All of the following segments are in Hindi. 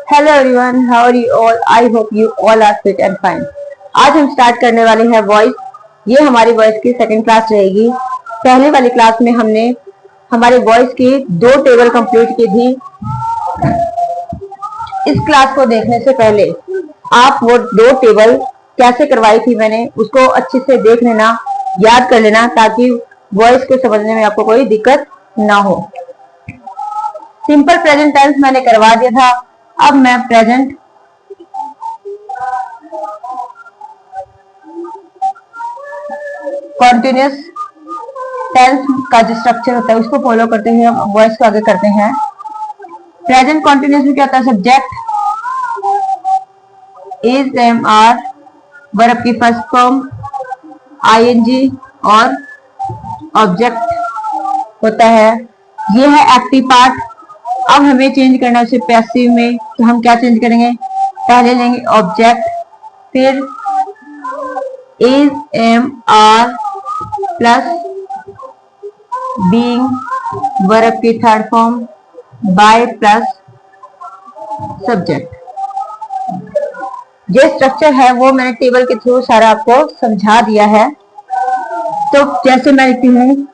Hello everyone, how are you all? I hope you all are fit and fine. आज हम स्टार्ट करने वाले हैं वॉइस। ये हमारी वॉइस की सेकंड क्लास रहेगी। पहले वाली क्लास में हमने हमारे वॉइस की 2 टेबल कंप्लीट की थी। इस क्लास को देखने से पहले आप वो 2 टेबल कैसे करवाई थी मैंने उसको अच्छे से देख लेना, याद कर लेना, ताकि वॉइस को समझने में आपको कोई दिक्कत ना हो। सिंपल प्रेजेंट टेंस मैंने करवा दिया था। अब मैं प्रेजेंट कॉन्टिन्यूस टेंस का जो स्ट्रक्चर होता है उसको फॉलो करते हुए हम वॉइस को आगे करते हैं। प्रेजेंट कॉन्टिन्यूस में क्या होता है? Subject is, am, are, verb की फर्स्ट फॉर्म आईएनजी और ऑब्जेक्ट होता है। ये है एक्टिव पार्ट। अब हमें चेंज करना है उसे पैसिव में, तो हम क्या चेंज करेंगे? पहले लेंगे ऑब्जेक्ट, फिर is, am, are plus being verb की third form by plus subject. जो स्ट्रक्चर है वो मैंने टेबल के थ्रू सारा आपको समझा दिया है। तो जैसे मैं लिखती हूँ,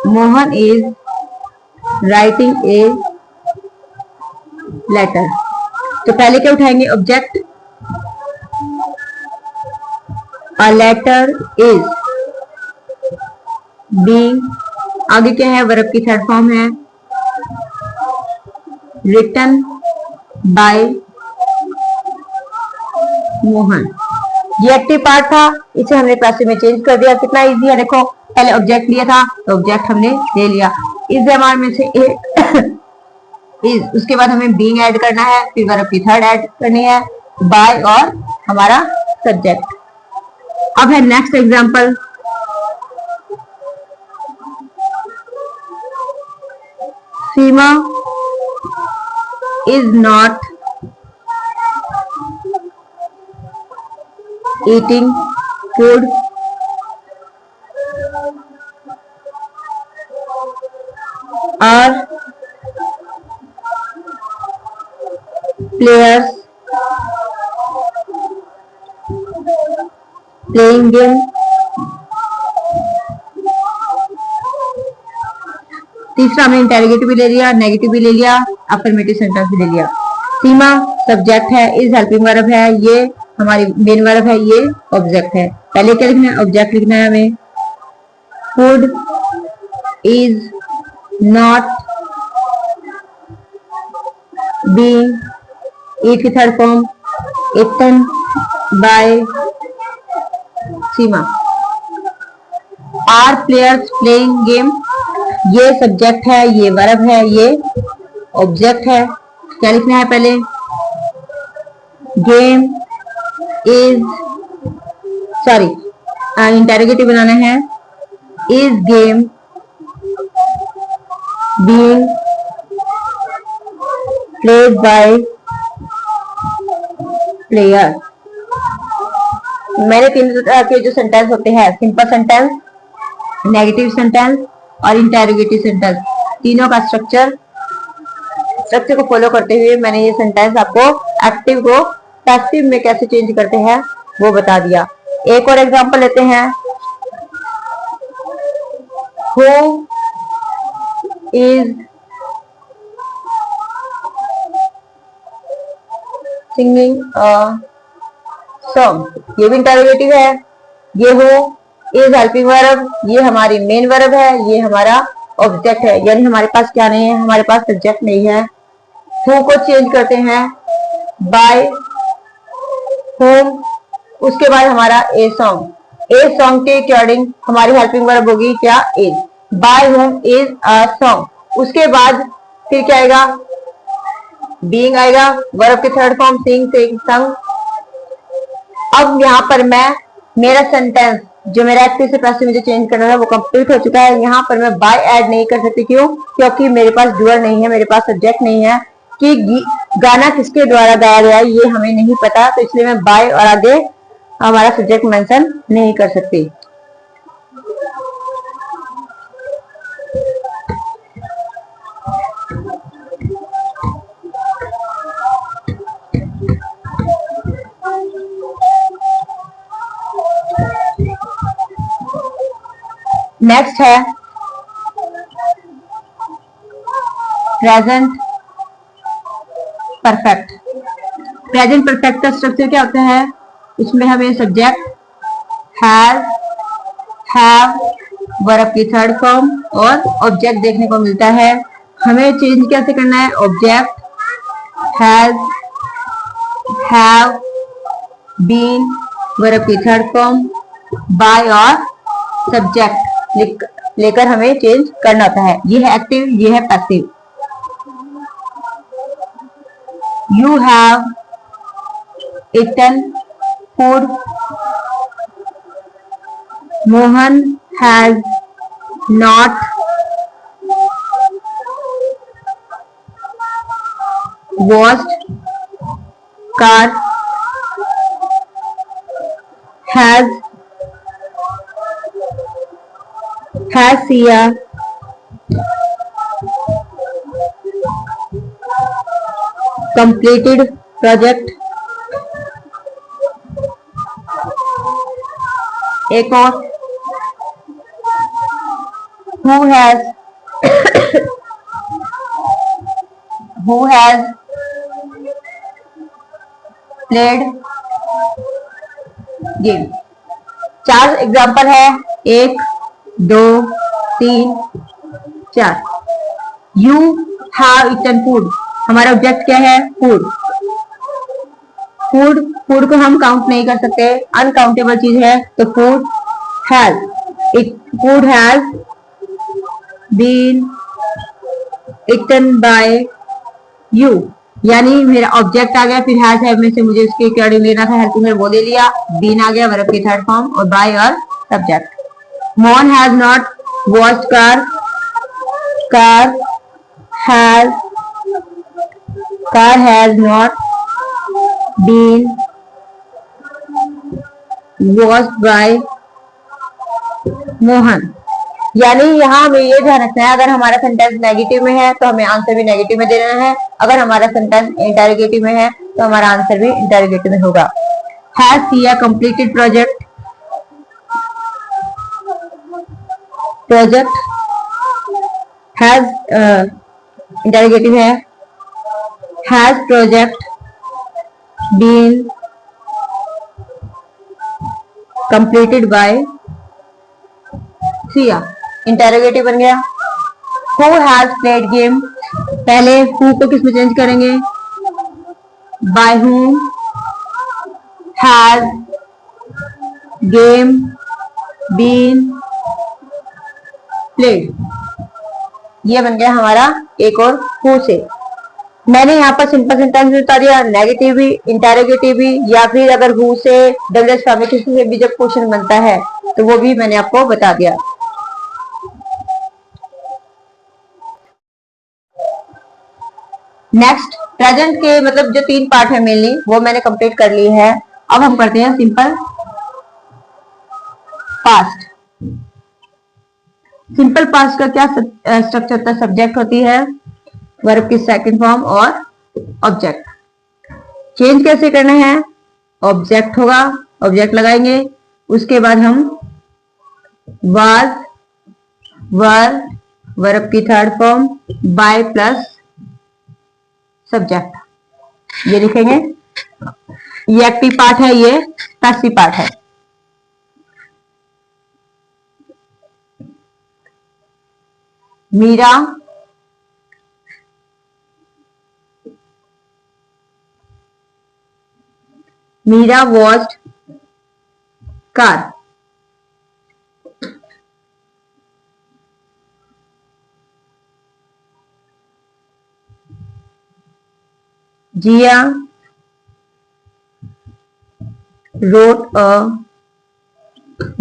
Mohan is writing a letter, तो पहले क्या उठाएंगे? Object, a letter is being, आगे क्या है? वर्ब की थर्ड फॉर्म है रिटन बाय मोहन। ये एक्टिव पार्ट था, इसे हमने पैसिव में चेंज कर दिया। कितना इजी है देखो, पहले ऑब्जेक्ट लिया था तो ऑब्जेक्ट हमने ले लिया, इस जमार में से इज, उसके बाद हमें बीइंग ऐड करना है, फिर वर्ब की थर्ड ऐड करनी है बाय और हमारा सब्जेक्ट। अब है next example. Seema is not eating food, are players playing game. तीसरा हमने इंटेरोगेटिव भी ले लिया, नेगेटिव भी ले लिया, अफर्मेटिव सेंटेंस भी ले लिया। सीमा सब्जेक्ट है, इज हेल्पिंग वर्ब है, ये हमारी मेन वर्ब है, ये ऑब्जेक्ट है। पहले क्या लिखना है? ऑब्जेक्ट लिखना है हमें। Food is not being, eat की third form eaten by Seema. Are players playing game, ये सब्जेक्ट है, ये वर्ब है, ये ऑब्जेक्ट है। क्या लिखना है पहले? गेम इज, सॉरी इंटेरोगेटिव बनाना है, is game being played by player. मैंने 3 तरह के जो सेंटेंस होते हैं, सिंपल सेंटेंस, नेगेटिव सेंटेंस और इंटेरोगेटिव सेंटेंस, तीनों का स्ट्रक्चर को फॉलो करते हुए मैंने ये सेंटेंस आपको एक्टिव को पैसिव में कैसे चेंज करते हैं वो बता दिया। एक और एग्जांपल लेते हैं। Who is singing a song, ये भी इंटेरोगेटिव है। ये हो इज हेल्पिंग वर्ब, ये हमारी मेन वर्ब है, ये हमारा ऑब्जेक्ट है। यानी हमारे पास क्या नहीं है? हमारे पास सब्जेक्ट नहीं है। हु को चेंज करते हैं बाय होम, उसके बाद हमारा ए सॉन्ग, ए सॉन्ग के अकॉर्डिंग हमारी हेल्पिंग वर्ब होगी क्या? Is. By home is a song, उसके बाद फिर क्या आएगा? बीइंग आएगा, वर्ब की थर्ड फॉर्म सिंग, सिंग, संग। अब यहाँ पर मैं मेरा सेंटेंस जो मेरा एक्टिव से पैसिव में जो चेंज करना है वो कंप्लीट हो चुका है। यहाँ पर मैं बाय ऐड नहीं कर सकती, क्यों? क्योंकि मेरे पास डूअर नहीं है, मेरे पास सब्जेक्ट नहीं है। कि गाना किसके द्वारा गाया गया है ये हमें नहीं पता, तो इसलिए मैं बाय और आगे हमारा सब्जेक्ट मेंशन नहीं कर सकती। नेक्स्ट है प्रेजेंट परफेक्ट। प्रेजेंट परफेक्ट का स्ट्रक्चर क्या होता है? इसमें हमें सब्जेक्ट हैज, हैव, वर्ब की थर्ड फॉर्म और ऑब्जेक्ट देखने को मिलता है। हमें चेंज कैसे करना है? Object has, have, been, verb की थर्ड फॉर्म, बाय और सब्जेक्ट लेकर हमें चेंज करना होता है। ये है एक्टिव, ये है passive. You have eaten food. Mohan has not washed car. Has Sia completed project? एक और who has played game। 4 example है, 1, 2, 3, 4। यू हैव ईटन फूड, हमारा ऑब्जेक्ट क्या है? फूड। फूड को हम काउंट नहीं कर सकते, अनकाउंटेबल चीज है, तो food has been eaten by you, यानी मेरा ऑब्जेक्ट आ गया, फिर हैज है में से मुझे उसके अकॉर्डिंग लेना था, हेल्पिंग में वो ले लिया, बीन आ गया वर्ब की थर्ड फॉर्म, और बाय और subject. Mohan has not watched car, car has not been watched by Mohan. यानी यहाँ हमें ये ध्यान रखना है, अगर हमारा सेंटेंस नेगेटिव में है तो हमें आंसर भी नेगेटिव में देना है, अगर हमारा सेंटेंस इंटरोगेटिव में है तो हमारा आंसर भी इंटरोगेटिव में होगा। Has Siya completed project, has interrogative है, has project been completed by Siya, interrogative बन गया। हु हैज प्लेड गेम, पहले हु को किस में चेंज करेंगे? By whom has game been played, ये बन गया हमारा एक और हु से। मैंने यहाँ पर सिंपल सेंटेंस बता दिया, नेगेटिव भी, इंटरोगेटिव भी, या फिर अगर हु से डबल फॉर्म में किसी से भी जब क्वेश्चन बनता है तो वो भी मैंने आपको बता दिया। नेक्स्ट प्रेजेंट के मतलब जो 3 पार्ट है मेनली वो मैंने कंप्लीट कर ली है। अब हम करते हैं सिंपल पास्ट। सिंपल पास्ट का क्या स्ट्रक्चर होता है? सब्जेक्ट होती है, वर्ब की सेकंड फॉर्म और ऑब्जेक्ट। चेंज कैसे करना है? ऑब्जेक्ट होगा, ऑब्जेक्ट लगाएंगे, उसके बाद हम वाज, वर, वर्ब की third form, by plus subject, ये लिखेंगे। ये एक्टिव पार्ट है, ये पैसिव पार्ट है। Meera watched car, Jiya wrote a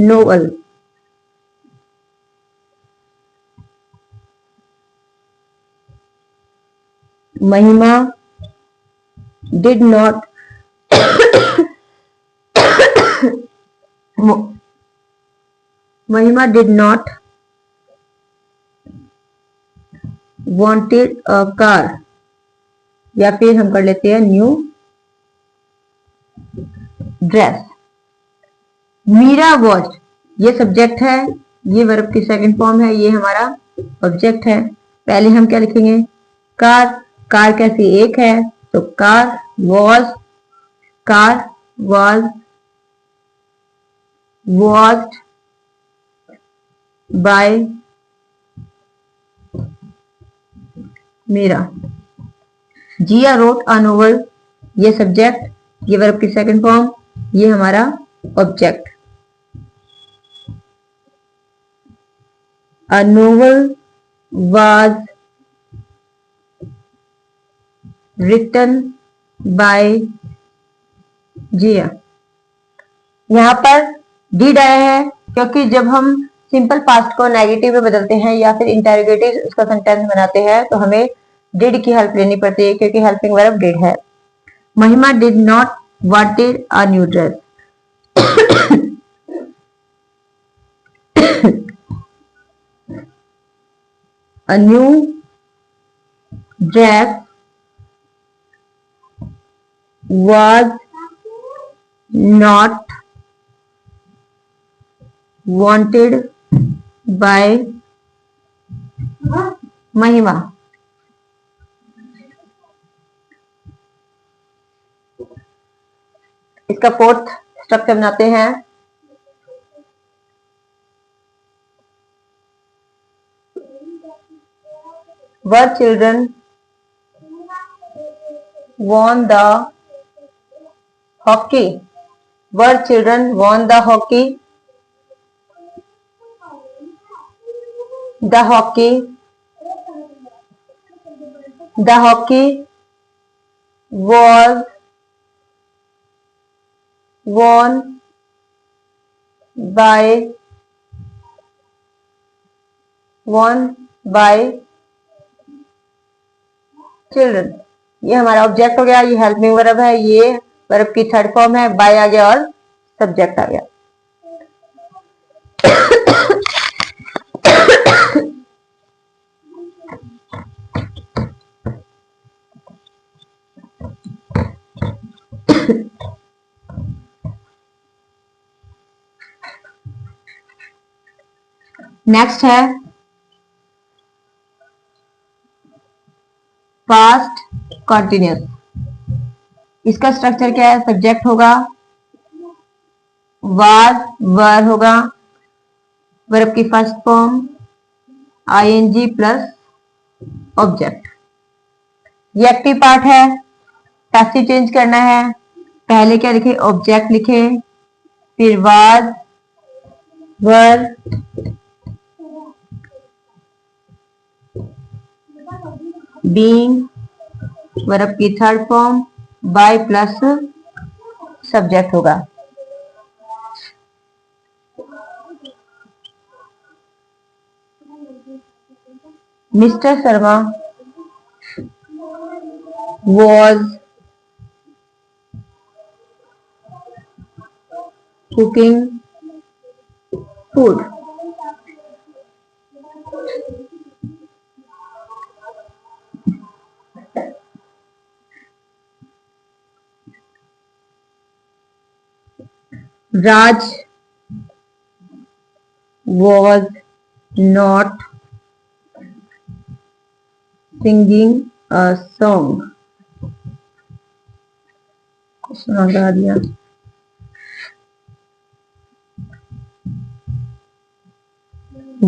novel, महिमा did not महिमा did not wanted a car, या फिर हम कर लेते हैं न्यू ड्रेस। मीरा वॉच, ये सब्जेक्ट है, ये वर्ब की सेकंड फॉर्म है, ये हमारा ऑब्जेक्ट है। पहले हम क्या लिखेंगे, कार। कार कैसी, एक है, तो car was watched by Meera. Jiya wrote a novel, ये सब्जेक्ट, ये वर्ब की सेकंड फॉर्म, ये हमारा object. A novel was written by Jiya. यहां पर डिड आया है क्योंकि जब हम सिंपल पास्ट को नेगेटिव में बदलते हैं या फिर इंटरोगेटिव उसका सेंटेंस बनाते हैं तो हमें डिड की हेल्प लेनी पड़ती है क्योंकि हेल्पिंग वर्ब डिड है। महिमा did not wanted a new dress. A new dress was not wanted by महिमा। इसका फोर्थ स्ट्रक्चर बनाते हैं। Were children won the hockey? Were children won the hockey? The hockey was won by children. ये हमारा ऑब्जेक्ट हो गया, ये हेल्पिंग वर्ब है, ये वर्ब की थर्ड फॉर्म है, बाय आ गया और सब्जेक्ट आ गया। नेक्स्ट है पास्ट कंटिन्यूस। इसका स्ट्रक्चर क्या है, सब्जेक्ट होगा, वाज वर होगा, वर्ब की first form ING plus object. ये एक्टिव पार्ट है, पैसिव चेंज करना है। पहले क्या लिखे, ऑब्जेक्ट लिखे, फिर वाज वर बीइंग, वर्ब की third form by plus subject होगा। Mr Sharma was cooking food. Raj was not singing a song. सुना दिया।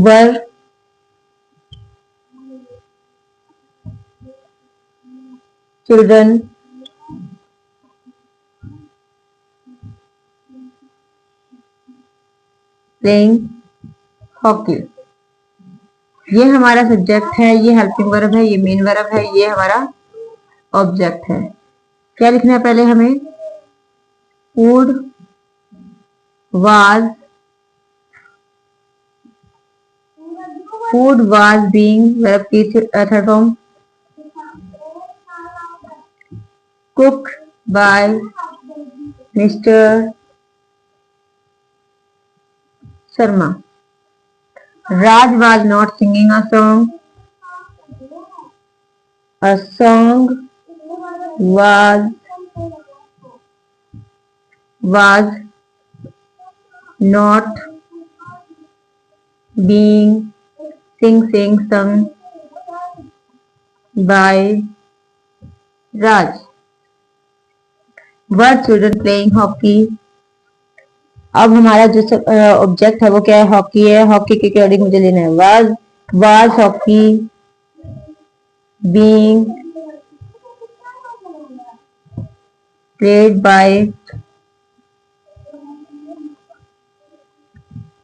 Were children playing hockey? ये हमारा सब्जेक्ट है, ये हेल्पिंग वर्ब है, ये मेन वर्ब है, ये हमारा ऑब्जेक्ट है। क्या लिखना है पहले हमें, फूड वाज बीइंग, वर्ब की third form cook by mister Sharma. Raj was not singing a song. A song was not being, sing, sing, sung by Raj. Were children playing hockey? अब हमारा जो ऑब्जेक्ट है वो क्या है? हॉकी है। हॉकी के अकॉर्डिंग मुझे लेना है was hockey being played by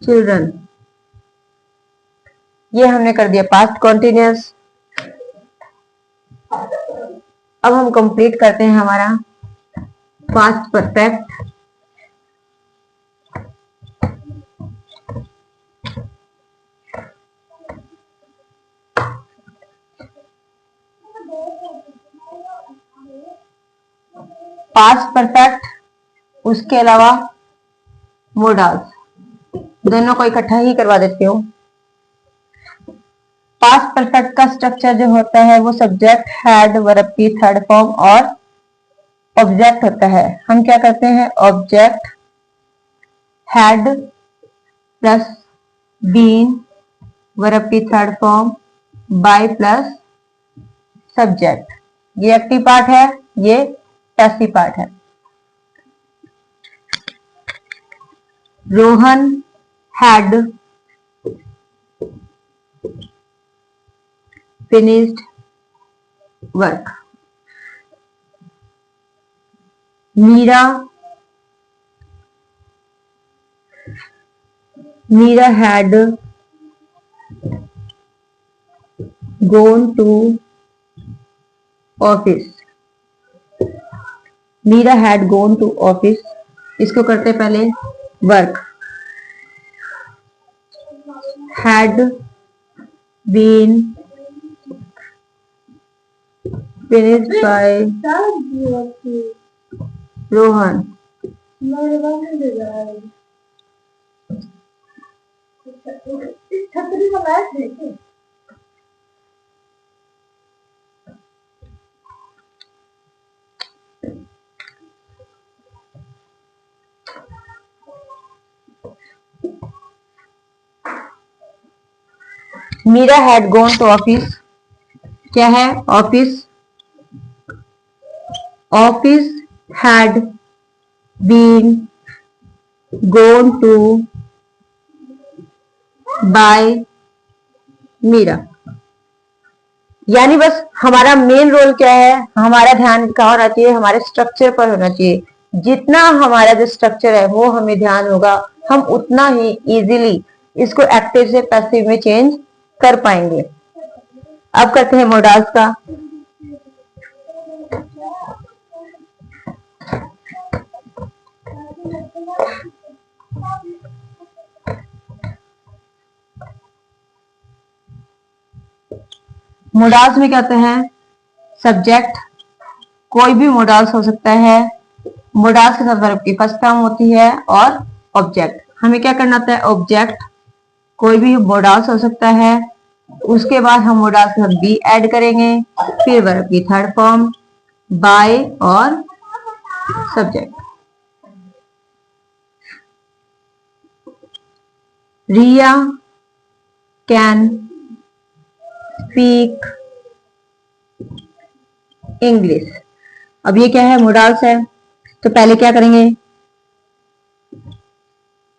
children. ये हमने कर दिया पास्ट कॉन्टिन्यूअस। अब हम कंप्लीट करते हैं हमारा पास्ट परफेक्ट। पास्ट परफेक्ट, उसके अलावा मोडाल्स, दोनों को इकट्ठा ही करवा देती हूँ। पास्ट परफेक्ट का स्ट्रक्चर जो होता है वो सब्जेक्ट, हैड, वर्ब की थर्ड फॉर्म और ऑब्जेक्ट होता है। हम क्या करते हैं? Object had plus been, verb की third form, by plus subject. ये एक्टिव पार्ट है, ये पैसिव पार्ट है। Rohan had finished work. Meera had gone to office। Meera had gone to office, इसको करते पहले work. had been finished by Rohan. Meera had gone to office, क्या है? Office. Office had been gone to by Meera. यानी बस हमारा मेन रोल क्या है? हमारा ध्यान कहाँ होना चाहिए? हमारे स्ट्रक्चर पर होना चाहिए। जितना हमारा जो स्ट्रक्चर है वो हमें ध्यान होगा, हम उतना ही इजीली इसको एक्टिव से पैसिव में चेंज कर पाएंगे। अब करते हैं मोडाल्स का। मोडाल्स में क्या होते हैं? सब्जेक्ट, कोई भी मोडाल्स हो सकता है। मोडाल्स के साथ वर्ब की फर्स्ट फॉर्म होती है और ऑब्जेक्ट। हमें क्या करना होता है? ऑब्जेक्ट, कोई भी मोडाल्स हो सकता है। उसके बाद हम मोडाल्स के साथ बी ऐड करेंगे, फिर वर्ब की थर्ड फॉर्म, बाय और subject. Riya can speak English. अब ये क्या है? मोडाल्स है। तो पहले क्या करेंगे?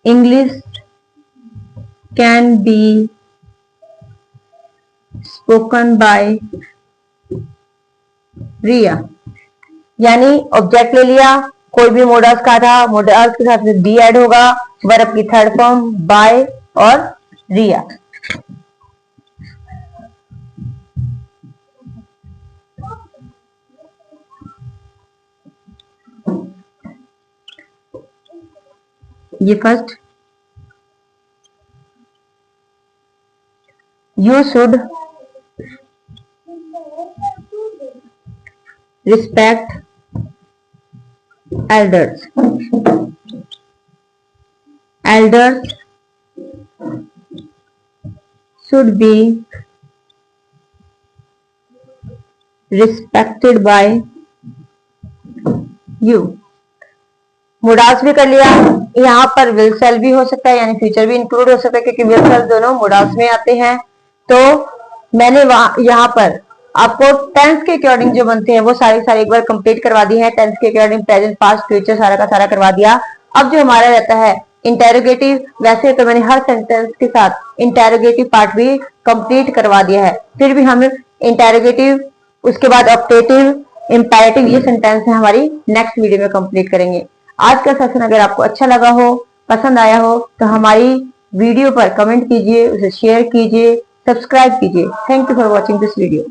English can be spoken by Riya. यानी ऑब्जेक्ट ले लिया, कोई भी मोडाल्स का था, मोडाल्स के साथ बी ऐड होगा, वर्ब की थर्ड फॉर्म बाय और रिया। ये first, you should respect elders. Elders should be respected by you. Modals भी कर लिया, यहाँ पर विल सेल भी हो सकता है, यानी फ्यूचर भी इंक्लूड हो सकता है, क्योंकि विल सेल दोनों मोडाल्स में आते हैं। तो मैंने यहाँ पर आपको टेंस के अकॉर्डिंग जो बनते हैं वो सारे सारे एक बार कंप्लीट करवा दिए हैं। टेंस के अकॉर्डिंग प्रेजेंट, पास्ट, फ्यूचर सारा का सारा करवा दिया। अब जो हमारा रहता है इंटेरोगेटिव, वैसे तो मैंने हर सेंटेंस के साथ इंटेरोगेटिव पार्ट भी कंप्लीट करवा दिया है, फिर भी हम इंटेरोगेटिव, उसके बाद ऑप्टेटिव, इंपैरेटिव, ये सेंटेंस है हमारी नेक्स्ट वीडियो में कंप्लीट करेंगे। आज का सेशन अगर आपको अच्छा लगा हो, पसंद आया हो, तो हमारी वीडियो पर कमेंट कीजिए, उसे शेयर कीजिए, सब्सक्राइब कीजिए। Thank you for watching this video.